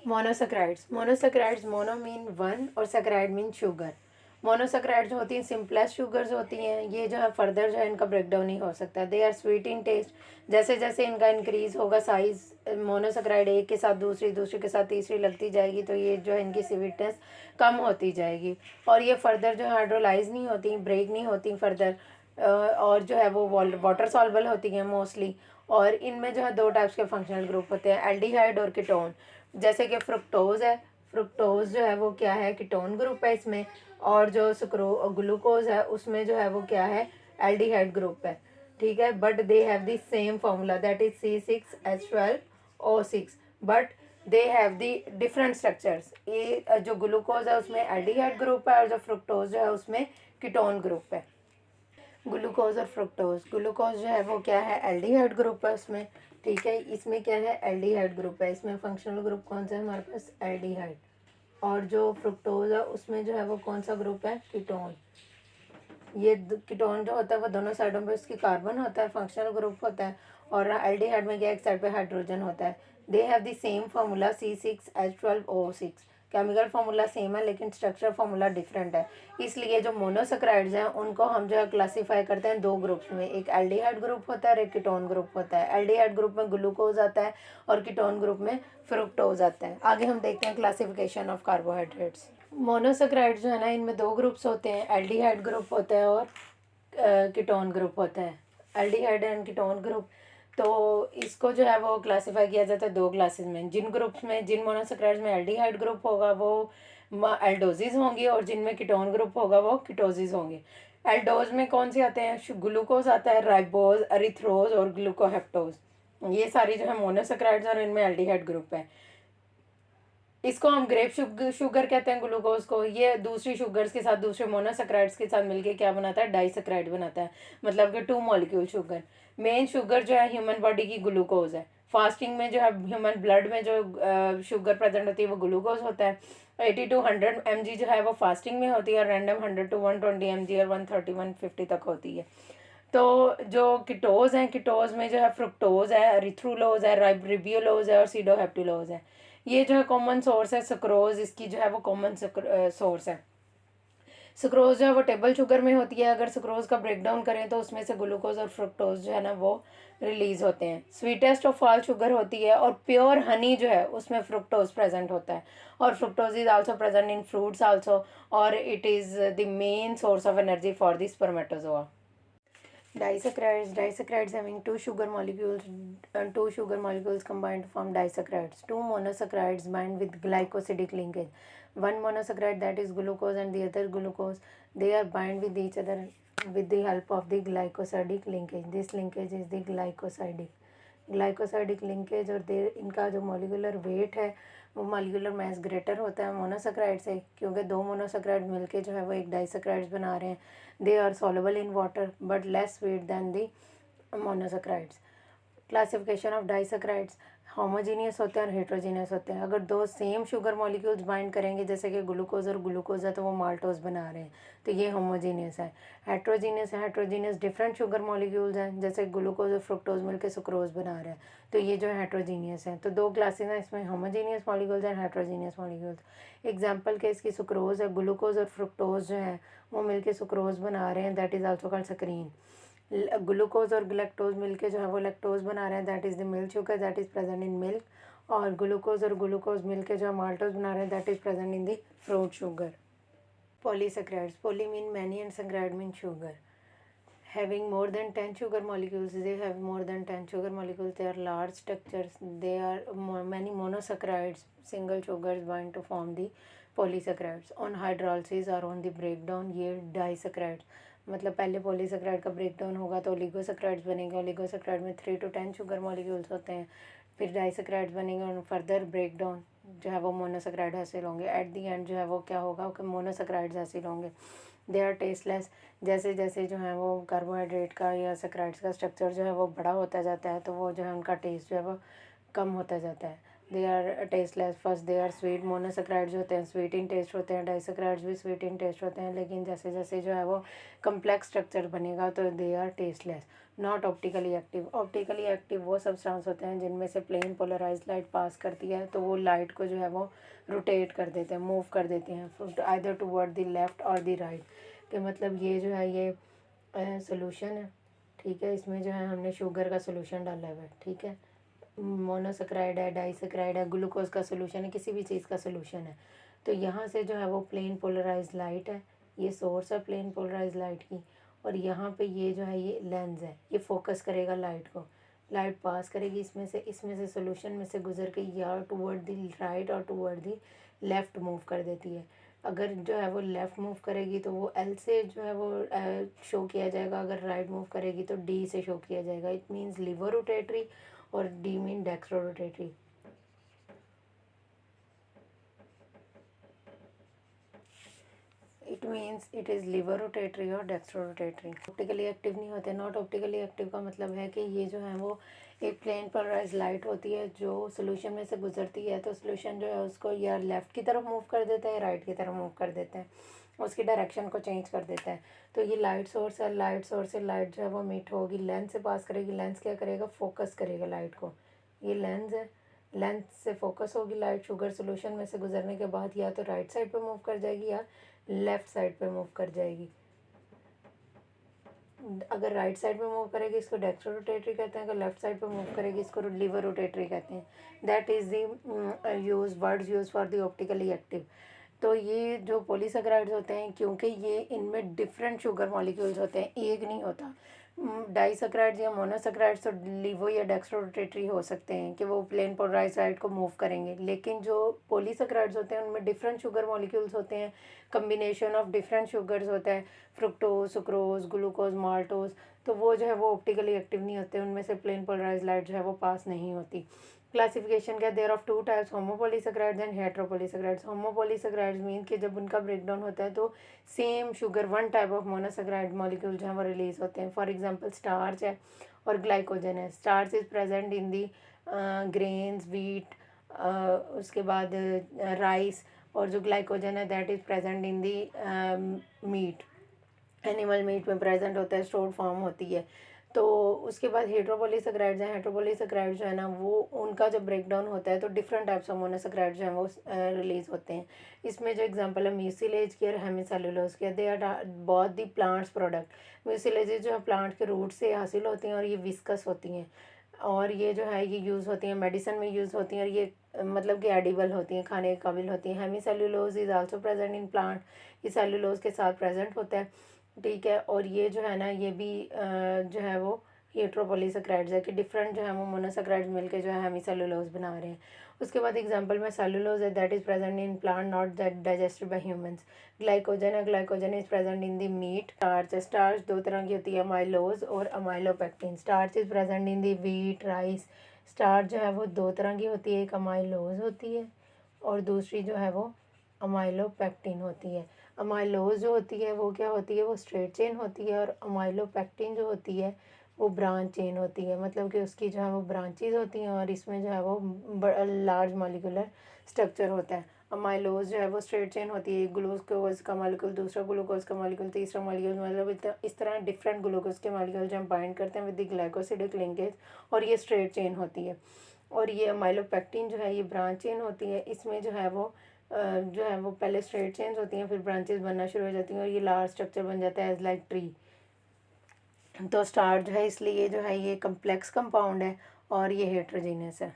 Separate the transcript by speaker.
Speaker 1: Monosaccharides. Monosaccharides, mono mean one और saccharide mean sugar. Monosaccharide जो होती हैं सिंपलेस्ट शुगर्स होती हैं, ये जो है फर्दर जो है इनका ब्रेकडाउन नहीं हो सकता। They are sweet in taste. जैसे जैसे इनका इंक्रीज होगा साइज, मोनोसेक्राइड एक के साथ दूसरी, दूसरी के साथ तीसरी लगती जाएगी, तो ये जो है इनकी स्वीटनेस कम होती जाएगी और ये फर्दर जो है हाइड्रोलाइज नहीं होती, ब्रेक नहीं होती फर्दर, और जो है वो वाटर सॉल्युबल होती हैं मोस्टली। और इनमें जो है दो टाइप्स के फंक्शनल ग्रुप होते हैं, एल्डिहाइड और कीटोन। जैसे कि फ्रुक्टोज है, फ्रुक्टोज जो है वो क्या है, कीटोन ग्रुप है इसमें। और जो ग्लूकोज है उसमें जो है वो क्या है, एल्डिहाइड ग्रुप है। ठीक है, but they have the same formula, that is C6H12O6, but they have the different structures. ये जो ग्लूकोज है उसमें एल्डिहाइड ग्रुप है और जो फ्रुक्टोज जो है उसमें कीटोन ग्रुप है। ग्लूकोज और फ्रुक्टोज, ग्लूकोज जो है वो क्या है, एल्डिहाइड ग्रुप है उसमें। ठीक है, इसमें क्या है, एल्डिहाइड ग्रुप है। इसमें फंक्शनल ग्रुप कौन सा है हमारे पास, एल्डिहाइड। और जो फ्रुक्टोज है उसमें जो है वो कौन सा ग्रुप है, कीटोन। ये कीटोन जो होता है वो दोनों साइडों पे उसकी कार्बन होता है, फंक्शनल ग्रुप होता है। और एल्डिहाइड में क्या, एक साइड पे हाइड्रोजन होता है। They have the same formula C6H12O6। Chemical formula same है लेकिन स्ट्रक्चर फार्मूला डिफरेंट है। इसलिए जो मोनोसेक्राइड्स हैं उनको हम जो है क्लासीफाई करते हैं दो ग्रुप्स में, एक एल्डिहाइड ग्रुप होता है और एक कीटोन ग्रुप होता है। एल्डिहाइड ग्रुप में ग्लूकोज आता है और कीटोन ग्रुप में फ्रुक्टोज आता है। आगे हम देखते हैं क्लासिफिकेशन ऑफ कार्बोहाइड्रेट्स। मोनोसेक्राइड जो है ना, इनमें दो ग्रुप्स होते हैं, एल्डिहाइड ग्रुप होता है और कीटोन ग्रुप होता है, एल्डिहाइड एंड कीटोन ग्रुप। तो इसको जो है वो क्लासिफाई किया जाता है दो क्लासेस में। जिन ग्रुप्स में, जिन मोनोसेक्राइड्स में एल्डिहाइड ग्रुप होगा वो एल्डोजिस होंगी और जिनमें कीटोन ग्रुप होगा वो कीटोजिस होंगे। एल्डोज में कौन से आते हैं, ग्लूकोज आता है, राइबोज, एरिथ्रोज और ग्लूकोहेप्टोज। ये सारी जो है मोनोसेक्राइड्स और इनमें एल्डिहाइड ग्रुप है। इसको हम ग्रेप शुगर कहते हैं ग्लूकोज को। ये दूसरी शुगर्स के साथ, दूसरे मोनोसेक्राइड्स के साथ मिलके क्या बनाता है, डाइसेक्राइड बनाता है, मतलब कि two molecule sugar. Main sugar जो है ह्यूमन बॉडी की ग्लूकोज है। फास्टिंग में जो है ह्यूमन ब्लड में जो शुगर प्रेजेंट होती है वो ग्लूकोज होता है। 80 to 100 mg जो है वो फास्टिंग में होती है और रैंडम 100 to 120 mg और 130 150 तक होती है। तो जो कीटोज हैं, कीटोज में जो है फ्रुक्टोज है, एरिथ्रोलोज है, रिबियोलोज है और सीडोहेप्टिलोज है। ये जो है कॉमन सोर्स है सुक्रोज, इसकी जो है वो कॉमन सोर्स है। सुक्रोज जो है वो टेबल शुगर में होती है। अगर सुक्रोज का ब्रेक डाउन करें तो उसमें से ग्लूकोज और फ्रुक्टोज जो है ना वो रिलीज होते हैं। स्वीटेस्ट ऑफ ऑल शुगर होती है और प्योर हनी जो है उसमें फ्रुक्टोज प्रेजेंट होता है। और fructose is also present in fruits also, और it is the main source of energy for the spermatozoa. Disaccharides having two sugar molecules combined to form disaccharides. Two monosaccharides bind with glycosidic linkage. One monosaccharide, that is glucose, and the other glucose, they are bind with each other with the help of the glycosidic linkage. This linkage is the glycosidic linkage. और दे इनका जो molecular weight है वो molecular mass greater होता है monosaccharide से, क्योंकि दो मोनोसेक्राइड मिलके जो है वो एक डाइसेक्राइड्स बना रहे हैं। They are soluble in water but less sweet than the monosaccharides. Classification of disaccharides, homogeneous होते हैं और हेट्रोजीनियस होते हैं। अगर दो सेम शुगर मॉलिक्यूल्स बाइंड करेंगे, जैसे कि ग्लूकोज और ग्लूकोज है तो वो माल्टोज बना रहे हैं, तो ये होमोजीनियस है। हेट्रोजीनियस है, हेट्रोजीनियस डिफरेंट शुगर मॉलिक्यूल्स हैं, जैसे ग्लूकोज और फ्रुक्टोज मिलकर सुक्रोज बना रहे हैं, तो ये जो है हेट्रोजीनियस है। तो दो क्लासेस हैं इसमें, homogeneous molecules and heterogeneous molecules. Example के इसकी सुक्रोज है, ग्लूकोज और फ्रुक्टोज जो है वो मिलकर सुक्रोज बना रहे हैं, that is also called screen. Glucose और ग्लैक्टोज मिलके जो है वो लैक्टोज बना रहे हैं, that is the milk sugar that is present in milk. और ग्लूकोज और ग्लूकोज मिलके जो है माल्टोज बना रहे हैं, that is present in the fruit sugar. Polysaccharides, poly mean many and saccharide mean sugar. Having more than 10 sugar molecules, they have more than 10 sugar molecules, they are large structures, they are many monosaccharides, single sugars bind to form the polysaccharides. On hydrolysis or on the breakdown yield disaccharides, मतलब पहले polysaccharide का breakdown होगा तो oligosaccharides बनेंगे। Oligosaccharide में 3 to 10 sugar molecules होते हैं, फिर डाइसेक्राइड्स बनेंगे और फर्दर ब्रेकडाउन जो है वो मोनोसेक्राइड हासिल होंगे। एट दी एंड जो है वो क्या होगा कि मोनोसेक्राइड्स हासिल होंगे। They are tasteless. जैसे जैसे जो है वो कार्बोहाइड्रेट का या सेक्राइड्स का स्ट्रक्चर जो है वो बड़ा होता जाता है, तो वो जो है उनका टेस्ट जो है वो कम होता जाता है। They are tasteless. First they are sweet, monosaccharides होते हैं स्वीट इन टेस्ट होते हैं, डाइसेक्राइड्स भी स्वीट इन टेस्ट होते हैं, लेकिन जैसे जैसे जो है वो कम्प्लेक्स स्ट्रक्चर बनेगा तो they are tasteless. Not optically active. Optically active वो सब्सटेंस होते हैं जिनमें से प्लेन पोलराइज्ड लाइट पास करती है, तो वो लाइट को जो है वो रोटेट कर देते हैं, मूव कर देते हैं आइदर टूवर्ड द लेफ़्ट और द राइट। कि मतलब ये जो है ये सोल्यूशन है, ठीक है। इसमें जो है हमने शुगर का सोल्यूशन डाला हुआ है, ठीक है। मोनोसेक्राइड है, डाइसेक्राइड है, ग्लूकोज का सोल्यूशन है, किसी भी चीज़ का सोल्यूशन है। तो यहाँ से जो है वो प्लेन पोलराइज्ड लाइट है, ये सोर्स है प्लेन पोलराइज्ड लाइट की, और यहाँ पे ये जो है ये लेंस है, ये फोकस करेगा लाइट को, लाइट पास करेगी इसमें से सोल्यूशन में से गुजर के या टूवर्ड द राइट और टूवर्ड द लेफ़्ट मूव कर देती है। अगर जो है वो लेफ़्ट मूव करेगी तो वो एल से जो है वो शो किया जाएगा, अगर राइट मूव करेगी तो डी से शो किया जाएगा। इट मीन्स लिवर रोटेटरी और D mean dextro rotatory. It means it is laevo rotatory और डेक्स्ट्रो रोटेटरी। ऑप्टिकली एक्टिव नहीं होते। नॉट ऑप्टिकली एक्टिव का मतलब है कि ये जो है वो एक प्लेन पोलराइज लाइट होती है जो सोल्यूशन में से गुजरती है, तो सोल्यूशन जो है उसको या लेफ़्ट की तरफ मूव कर देता है, राइट की तरफ मूव कर देता है, उसकी डायरेक्शन को चेंज कर देता है। तो ये लाइट सोर्स है, लाइट सोर्स से लाइट जो है वो मीट होगी, लेंस से पास करेगी, लेंस क्या करेगा, फोकस करेगा लाइट को। ये लेंस है, लेंस से फोकस होगी लाइट, शुगर सोल्यूशन में से गुजरने के बाद या तो राइट साइड पे मूव कर जाएगी या लेफ़्ट साइड पे मूव कर जाएगी। अगर राइट साइड पे मूव करेगी इसको डेक्स्ट्रो रोटेटरी कहते हैं, अगर लेफ़्ट साइड पे मूव करेगी इसको लिवर रोटेटरी कहते हैं। That is the words use for the optically active. तो ये जो पॉलीसेकेराइड्स होते हैं, क्योंकि ये इनमें डिफरेंट शुगर मॉलिक्यूल्स होते हैं, एक नहीं होता। डाइसेकेराइड्स या मोनोसेकेराइड्स तो लिवो या डेक्स्ट्रो रोटेटरी हो सकते हैं कि वो प्लेन पोलराइज्ड लाइट को मूव करेंगे, लेकिन जो पॉलीसेकेराइड्स होते हैं उनमें डिफरेंट शुगर मॉलिक्यूल्स होते हैं, कम्बिनेशन ऑफ डिफरेंट शुगर्स होता है, फ्रुक्टोज, सुक्रोज, ग्लूकोज, माल्टोज। तो वो जो है वो ऑप्टिकली एक्टिव नहीं होते, उनमें से प्लेन पोलराइज्ड लाइट जो है वो पास नहीं होती। क्लासिफिकेशन क्या, there of two types, homopolysaccharides and heteropolysaccharides. Homopolysaccharides mean कि जब उनका ब्रेकडाउन होता है तो same sugar one type of monosaccharide molecule जो है वो रिलीज होते हैं। फॉर एग्जांपल स्टार्च है और ग्लाइकोजन है। Starch is present in the grains, wheat, उसके बाद राइस, और जो ग्लाइकोजन है that is present in the meat, animal meat में प्रेजेंट होता है, स्टोर्ड फॉर्म होती है। तो उसके बाद हेट्रोपॉलीसेकेराइड्स हैं। हेट्रोपॉलीसेकेराइड्स जो है ना वो उनका जब ब्रेकडाउन होता है तो डिफरेंट टाइप्स ऑफ मोनोसेकेराइड्स जो हैं वो रिलीज होते हैं। इसमें जो एग्जांपल है म्यूसिलेज की और हेमिसेलुलोज की, they are both the plants product. Mucilage जो है प्लांट के रूट से हासिल होती हैं और ये विस्कस होती हैं, और ये जो है ये यूज़ होती हैं मेडिसिन में यूज़ होती हैं, और ये मतलब कि एडिबल होती हैं, खाने के काबिल होती हैं। Hemicellulose is also present in plant, ये सेलुलोज के साथ प्रेजेंट होता है, ठीक है। और ये जो है ना ये भी जो है वो हेट्रोपॉलीसेकेराइड्स है कि डिफरेंट जो है वो मोनोसेकेराइड्स मिलके जो है हेमिसेलुलोज बना रहे हैं। उसके बाद एग्जांपल में सेलुलोज है that is present in plant not that digested by humans. Glycogen है, glycogen is present in the meat. Starch है, स्टार्च दो तरह की होती है, अमाइलोज और amylopectin. Starch is present in the wheat, rice. Starch जो है वो दो तरह की होती है, एक अमाइलोज होती है और दूसरी जो है वो अमाइलोपेक्टिन होती है। अमाइलोज जो होती है वो क्या होती है, वो स्ट्रेट चेन होती है, और अमाइलोपेक्टिन जो होती है वो ब्रांच चेन होती है, मतलब कि उसकी जो है वो ब्रांचेज होती हैं और इसमें जो है वो लार्ज मॉलिक्यूलर स्ट्रक्चर होता है। अमाइलोज जो है वो स्ट्रेट चेन होती है, ग्लूकोज का मॉलिक्यूल, दूसरा ग्लूकोज का मॉलिक्यूल, तीसरा मॉलिक्यूल, मतलब इस तरह डिफरेंट ग्लूकोज के मॉलिक्यूल जो हम बाइंड करते हैं विद द ग्लाइकोसिडिक लिंकेज, और ये स्ट्रेट चेन होती है। और ये अमाइलोपेक्टिन जो है ये ब्रांच चेन होती है, इसमें जो है वो जो है वो पहले स्ट्रेट चेन्स होती हैं, फिर ब्रांचेस बनना शुरू हो जाती हैं और ये लार्ज स्ट्रक्चर बन जाता है एज लाइक ट्री। तो स्टार्च जो है इसलिए जो है ये कम्प्लेक्स कंपाउंड है और ये हेट्रोजीनियस है।